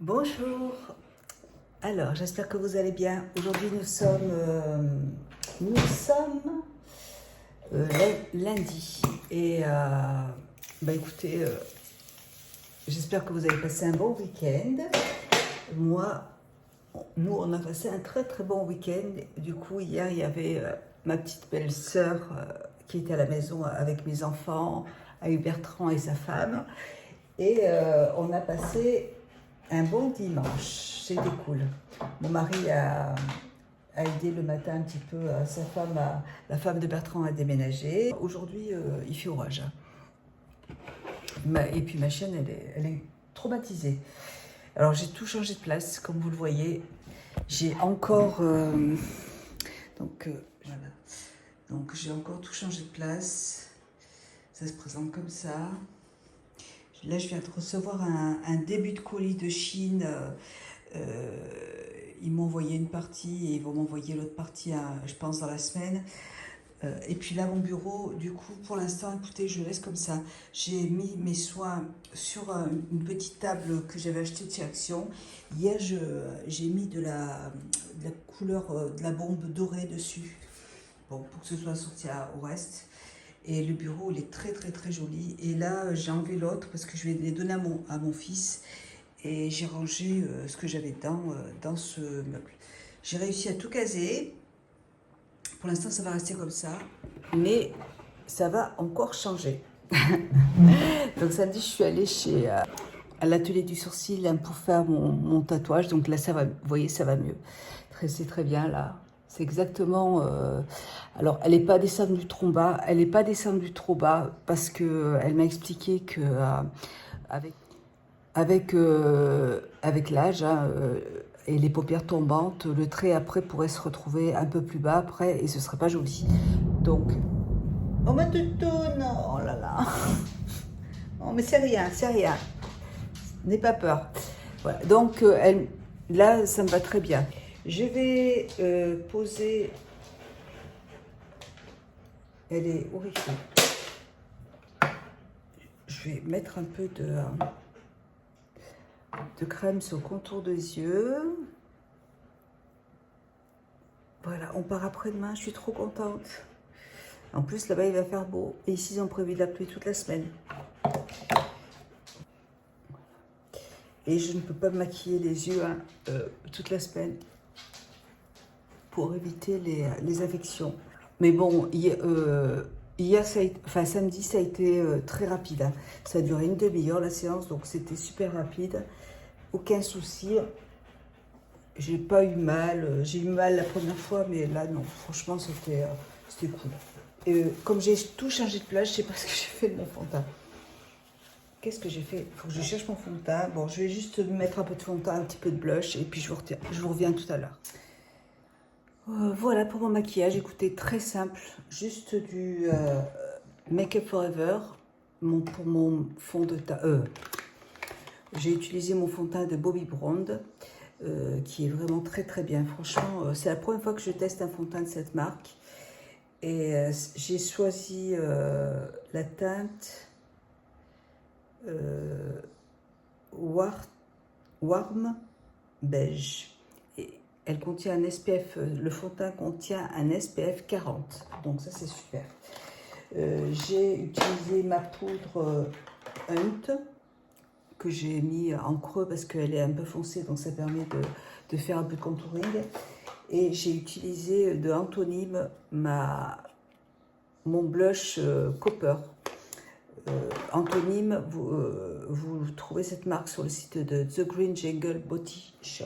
Bonjour, alors j'espère que vous allez bien. Aujourd'hui nous sommes lundi et écoutez, j'espère que vous avez passé un bon week-end. Nous on a passé un très très bon week-end. Du coup hier il y avait ma petite belle-sœur qui était à la maison avec mes enfants, avec Bertrand et sa femme. Et on a passé un bon dimanche, c'était cool. Mon mari a aidé le matin un petit peu sa femme, la femme de Bertrand à déménager. Aujourd'hui, il fait orage. Et puis ma chienne, elle est traumatisée. Alors j'ai tout changé de place, comme vous le voyez. J'ai encore... voilà. Donc j'ai encore tout changé de place. Ça se présente comme ça. Là, je viens de recevoir un début de colis de Chine. Ils m'ont envoyé une partie et ils vont m'envoyer l'autre partie, je pense, dans la semaine. Et puis là, mon bureau, du coup, pour l'instant, écoutez, je laisse comme ça. J'ai mis mes soins sur une petite table que j'avais achetée de chez Action. Hier, j'ai mis de la couleur de la bombe dorée dessus, bon, pour que ce soit sorti au reste. Et le bureau, il est très très très joli. Et là, j'ai enlevé l'autre parce que je vais les donner à mon fils. Et j'ai rangé ce que j'avais dans ce meuble. J'ai réussi à tout caser. Pour l'instant, ça va rester comme ça. Mais ça va encore changer. Donc samedi, je suis allée à l'atelier du sourcil pour faire mon tatouage. Donc là, ça va, vous voyez, ça va mieux. C'est très bien là. C'est exactement... alors, elle n'est pas descendue trop bas. Elle n'est pas descendue trop bas parce qu'elle m'a expliqué que avec l'âge et les paupières tombantes, le trait après pourrait se retrouver un peu plus bas après et ce ne serait pas joli. Donc... Oh ma toutoune! Oh là là! Oh mais c'est rien, c'est rien. N'aie pas peur. Voilà. Donc là, ça me va très bien. Je vais poser... Elle est horrifiée. Je vais mettre un peu de crème sur le contour des yeux. Voilà, on part après-demain, je suis trop contente. En plus, là-bas, il va faire beau. Et ici, ils ont prévu de la pluie toute la semaine. Et je ne peux pas me maquiller les yeux toute la semaine pour éviter les infections. Mais bon, samedi, ça a été très rapide. Hein. Ça a duré une demi-heure la séance, donc c'était super rapide. Aucun souci. J'ai pas eu mal. J'ai eu mal la première fois, mais là, non. Franchement, c'était cool. Et comme j'ai tout changé de place, je sais pas ce que j'ai fait de mon fond de teint. Qu'est-ce que j'ai fait? Il faut que je cherche mon fond de teint. Bon, je vais juste mettre un peu de fond de teint, un petit peu de blush, et puis je vous reviens tout à l'heure. Voilà pour mon maquillage. Écoutez, très simple. Juste du Make Up Forever pour mon fond de teint. J'ai utilisé mon fond de teint de Bobbi Brown, qui est vraiment très très bien. Franchement, c'est la première fois que je teste un fond de teint de cette marque. Et j'ai choisi la teinte Warm Beige. Et elle contient un SPF, le fond de teint contient un SPF 40. Donc ça c'est super. J'ai utilisé ma poudre Hunt que j'ai mis en creux parce qu'elle est un peu foncée, donc ça permet de faire un peu de contouring. Et j'ai utilisé de Antonyme mon blush Copper. Antonyme, vous trouvez cette marque sur le site de The Green Jungle Body Shop.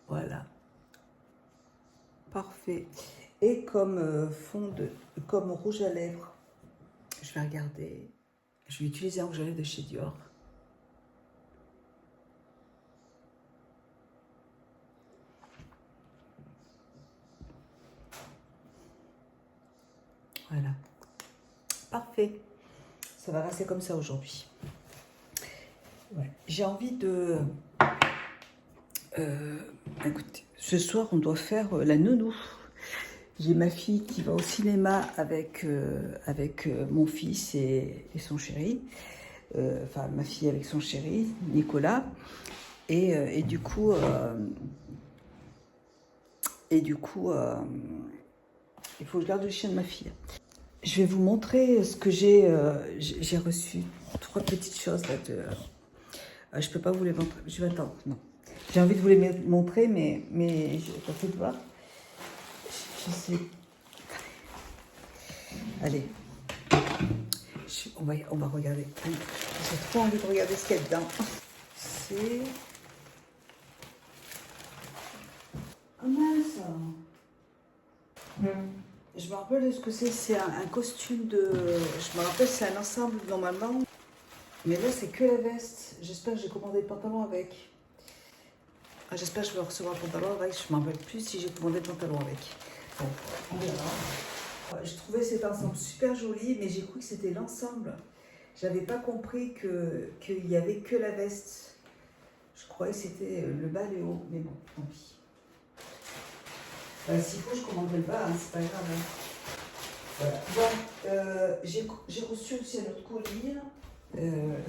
Voilà. Parfait. Et comme comme rouge à lèvres, je vais regarder. Je vais utiliser un rouge à lèvres de chez Dior. Voilà. Parfait. Ça va rester comme ça aujourd'hui. Ouais. J'ai envie de... écoutez, ce soir, on doit faire la nounou. J'ai ma fille qui va au cinéma avec mon fils et son chéri. Enfin, ma fille avec son chéri, Nicolas. Et du coup, il faut que je garde le chien de ma fille. Je vais vous montrer ce que j'ai reçu. 3 petites choses là de. Je peux pas vous les montrer. Je vais attendre. Non. J'ai envie de vous les montrer, mais je fais voir. Je sais. Allez. On va regarder. J'ai trop envie de regarder ce qu'il y a dedans. C'est. Ah mince. Je me rappelle de ce que c'est. C'est un costume de. Je me rappelle, c'est un ensemble normalement. Mais là, c'est que la veste. J'espère que j'ai commandé le pantalon avec. Ah, j'espère que je vais recevoir le pantalon avec. Je ne me rappelle plus si j'ai commandé le pantalon avec. Bon, on verra. Je trouvais cet ensemble super joli, mais j'ai cru que c'était l'ensemble. J'avais pas compris qu'il n'y avait que la veste. Je croyais que c'était le bas et le haut, mais bon, tant pis. S'il faut, je commanderai le bas, hein, c'est pas grave. Hein. Voilà. Bon, j'ai reçu aussi un autre colis.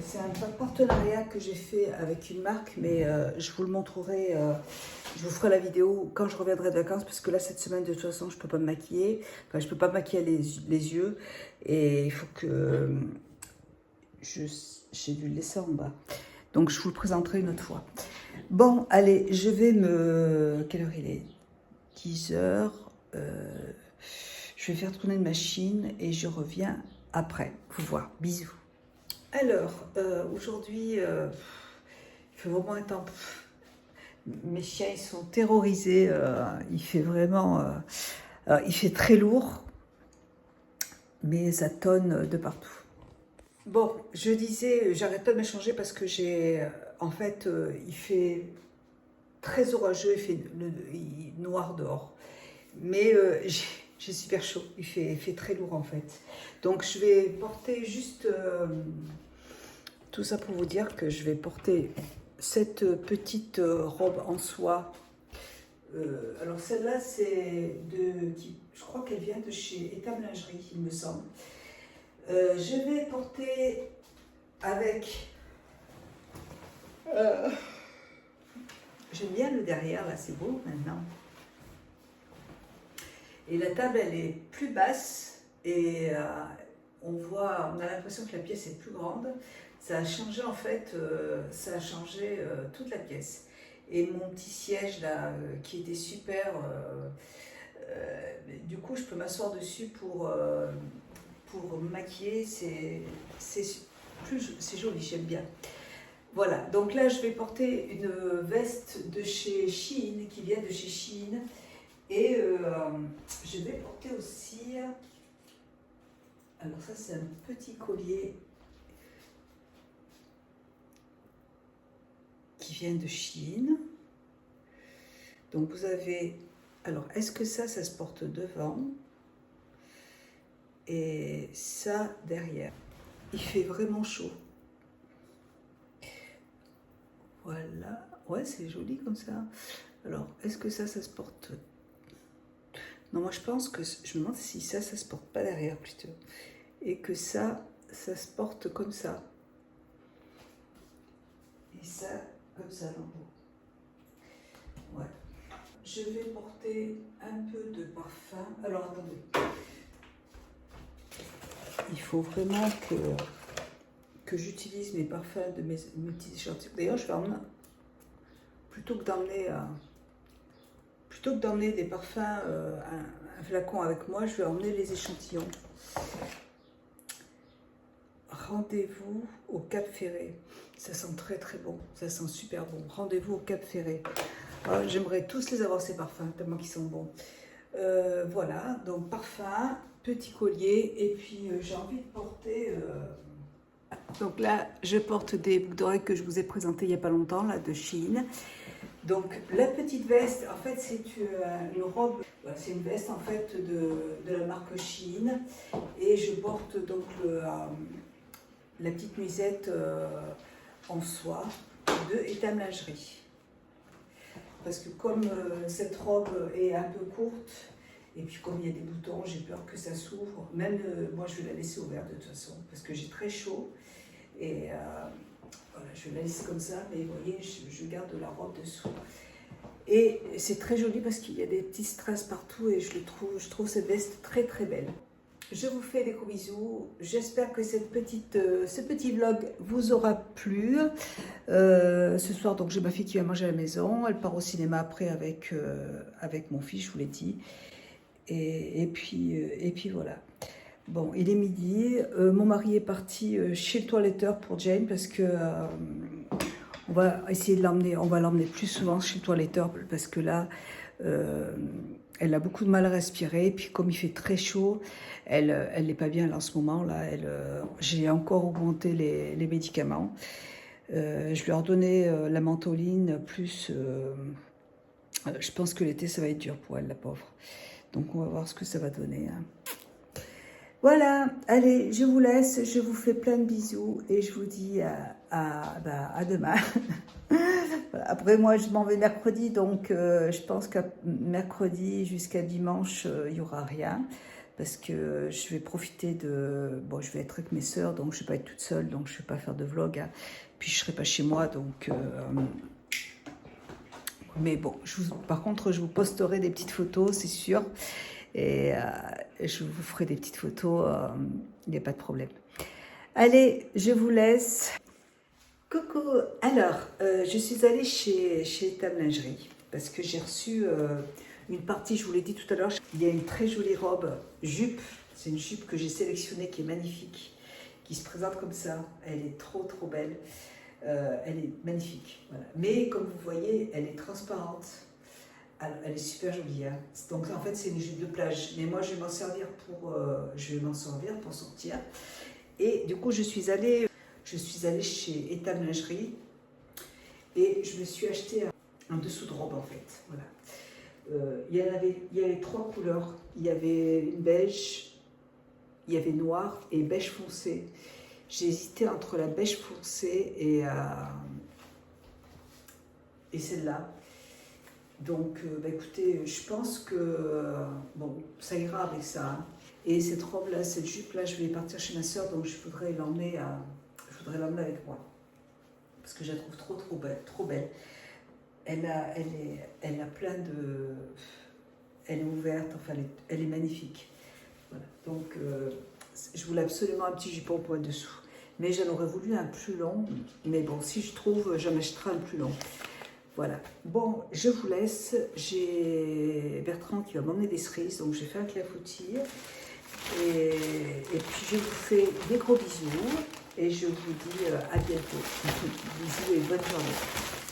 C'est un partenariat que j'ai fait avec une marque, mais je vous le montrerai, je vous ferai la vidéo quand je reviendrai de vacances, parce que là, cette semaine, de toute façon, je ne peux pas me maquiller. Enfin, je ne peux pas maquiller les yeux, et il faut que... J'ai dû le laisser en bas. Donc, je vous le présenterai une autre fois. Bon, allez, je vais me... Quelle heure il est? 10 heures. Je vais faire tourner une machine, et je reviens après vous voir. Bisous. Alors, aujourd'hui, il fait vraiment un temps. Mes chiens, ils sont terrorisés. Il fait vraiment. Il fait très lourd, mais ça tonne de partout. Bon, je disais, j'arrête pas de me changer parce que j'ai. En fait, il fait très orageux, il est noir dehors. Mais j'ai super chaud. Il fait très lourd en fait. Donc, je vais porter juste. Tout ça pour vous dire que je vais porter cette petite robe en soie. Alors celle-là, je crois qu'elle vient de chez Étam Lingerie, il me semble. Je vais porter avec... J'aime bien le derrière, là, c'est beau maintenant. Et la table, elle est plus basse et on a l'impression que la pièce est plus grande. Ça a changé en fait, toute la pièce. Et mon petit siège là, qui était super, du coup je peux m'asseoir dessus pour me maquiller, c'est joli, j'aime bien. Voilà, donc là je vais porter une veste de chez Shein, qui vient de chez Shein. Et je vais porter aussi, alors ça c'est un petit collier qui vient de Shein. Donc vous avez, alors est-ce que ça se porte devant et ça derrière. Il fait vraiment chaud. Voilà, ouais c'est joli comme ça. Alors est-ce que ça se porte? Non, moi je pense que, je me demande si ça se porte pas derrière plutôt. Et que ça se porte comme ça. Et ça, comme ça, en haut. Ouais. Je vais porter un peu de parfum. Alors attendez. Il faut vraiment que j'utilise mes parfums de mes petits échantillons. D'ailleurs, je vais emmener, plutôt que d'emmener des parfums, un flacon avec moi, je vais emmener les échantillons. Rendez-vous au Cap Ferré. Ça sent très très bon, ça sent super bon. Rendez-vous au Cap Ferré. J'aimerais tous les avoir ces parfums, tellement qu'ils sont bons. Voilà, donc parfum, petit collier, et puis j'ai envie de porter... Donc là, je porte des boucles d'oreilles que je vous ai présentées il n'y a pas longtemps, là, de Shein. Donc la petite veste, en fait, c'est une robe, c'est une veste en fait de la marque Shein. Et je porte donc la petite nuisette en soie de Étam Lingerie. Parce que comme cette robe est un peu courte, et puis comme il y a des boutons, j'ai peur que ça s'ouvre. Même moi, je vais la laisser ouverte de toute façon, parce que j'ai très chaud. Et Voilà, je la laisse comme ça, mais vous voyez, je garde la robe dessous. Et c'est très joli parce qu'il y a des petits strass partout et je trouve cette veste très très belle. Je vous fais des gros bisous. J'espère que ce petit vlog vous aura plu. Ce soir, donc j'ai ma fille qui va manger à la maison. Elle part au cinéma après avec mon fils, je vous l'ai dit. Et puis voilà. Bon, il est midi. Mon mari est parti chez le toiletteur pour Jane parce que on va essayer de l'emmener. On va l'emmener plus souvent chez le toiletteur parce que là, elle a beaucoup de mal à respirer. Et puis comme il fait très chaud, elle n'est pas bien là, en ce moment. Là, j'ai encore augmenté les médicaments. Je lui ai ordonné la mentoline plus. Je pense que l'été ça va être dur pour elle, la pauvre. Donc on va voir ce que ça va donner. Hein. Voilà, allez, je vous laisse, je vous fais plein de bisous et je vous dis à demain. Voilà. Après, moi, je m'en vais mercredi, donc je pense qu'à mercredi jusqu'à dimanche, il n'y aura rien. Parce que je vais profiter de... Bon, je vais être avec mes sœurs, donc je ne vais pas être toute seule, donc je ne vais pas faire de vlog. Hein. Puis je ne serai pas chez moi, donc... Mais bon, par contre, je vous posterai des petites photos, c'est sûr. Et je vous ferai des petites photos, il n'y a pas de problème. Allez, je vous laisse. Coucou. Alors, je suis allée chez Table Lingerie parce que j'ai reçu une partie, je vous l'ai dit tout à l'heure, il y a une très jolie robe, jupe. C'est une jupe que j'ai sélectionnée qui est magnifique, qui se présente comme ça. Elle est trop trop belle. Elle est magnifique. Voilà. Mais comme vous voyez, elle est transparente. Alors, elle est super jolie. Hein. Donc en fait, c'est une jupe de plage. Mais moi, je vais m'en servir pour sortir. Et du coup, je suis allée chez Ethan Lingerie et je me suis acheté un dessous de robe en fait. Voilà. Il y avait 3 couleurs. Il y avait une beige, il y avait noir et beige foncé. J'ai hésité entre la beige foncée et celle-là. Donc, écoutez, je pense que bon, ça ira avec ça. Hein. Et cette robe-là, cette jupe-là, je vais partir chez ma soeur, donc je voudrais l'emmener avec moi. Parce que je la trouve trop, trop belle, trop belle. Elle a plein de... Elle est ouverte, enfin, elle est magnifique. Voilà. Donc, je voulais absolument un petit jupon pour être dessous. Mais j'en aurais voulu un plus long. Mais bon, si je trouve, j'en achèterai un plus long. Voilà. Bon, je vous laisse. J'ai Bertrand qui va m'emmener des cerises, donc je vais faire un clafoutis. Et puis je vous fais des gros bisous et je vous dis à bientôt. Bisous et bonne journée.